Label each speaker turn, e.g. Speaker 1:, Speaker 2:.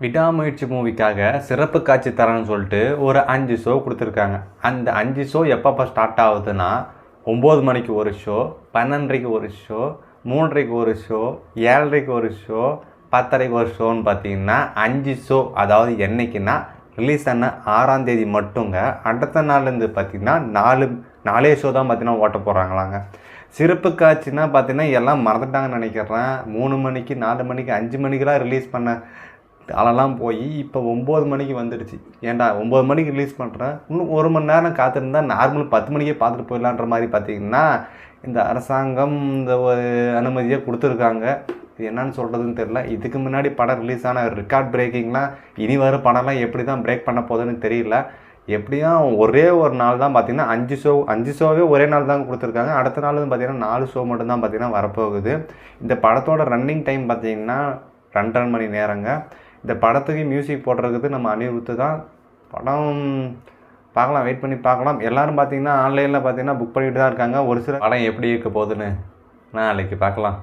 Speaker 1: விடாமுயற்சி மூவிக்காக சிறப்பு காட்சி தரேன்னு சொல்லிட்டு ஒரு 5 ஷோ கொடுத்துருக்காங்க. அந்த 5 ஷோ எப்பப்போ ஸ்டார்ட் ஆகுதுன்னா 9 மணிக்கு ஒரு ஷோ, 12:30க்கு ஒரு ஷோ, 3:30க்கு ஒரு ஷோ, 7:30க்கு ஒரு ஷோ, 10:30க்கு ஒரு ஷோன்னு பார்த்தீங்கன்னா 5 ஷோ. அதாவது என்னைக்குன்னா ரிலீஸ் ஆன 6ஆம் தேதி மட்டுங்க. அடுத்த நாள்லேருந்து பார்த்தீங்கன்னா 4 ஷோ தான் பார்த்தீங்கன்னா ஓட்ட போகிறாங்களாங்க. சிறப்பு காட்சின்னா பார்த்தீங்கன்னா எல்லாம் மறந்துட்டாங்கன்னு நினைக்கிறேன். 3 மணிக்கு 4 மணிக்கு 5 மணிக்கெலாம் ரிலீஸ் பண்ண அதெல்லாம் போய் இப்போ 9 மணிக்கு வந்துடுச்சு. ஏன்டா 9 மணிக்கு ரிலீஸ் பண்ணுறேன், இன்னும் 1 மணி நேரம் காத்திருந்தா நார்மல் 10 மணிக்கே பார்த்துட்டு போயிடலான்ற மாதிரி பார்த்தீங்கன்னா இந்த அரசாங்கம் இந்த ஒரு அனுமதியை கொடுத்துருக்காங்க. இது என்னன்னு சொல்கிறதுன்னு தெரில. இதுக்கு முன்னாடி படம் ரிலீஸ் ஆன ரெக்கார்ட் பிரேக்கிங்லாம் இனி வர படம்லாம் எப்படி தான் பிரேக் பண்ண போகுதுன்னு தெரியல. எப்படியும் ஒரே ஒரு நாள் தான் பார்த்தீங்கன்னா 5 ஷோவே ஒரே நாள் தான் கொடுத்துருக்காங்க. அடுத்த நாள் வந்து பார்த்தீங்கன்னா 4 ஷோ மட்டும்தான் பார்த்தீங்கன்னா வரப்போகுது. இந்த படத்தோட ரன்னிங் டைம் பார்த்தீங்கன்னா 2.5 மணி நேரங்க. இந்த படத்துக்கு மியூசிக் போடுறதுக்கு நம்ம அனிருத்து தான். படம் பார்க்கலாம், வெயிட் பண்ணி பார்க்கலாம். எல்லோரும் பார்த்தீங்கன்னா ஆன்லைனில் பார்த்தீங்கன்னா புக் பண்ணிட்டு தான் இருக்காங்க. ஒரு சில படம் எப்படி இருக்க போகுதுன்னு நாளைக்கு பார்க்கலாம்.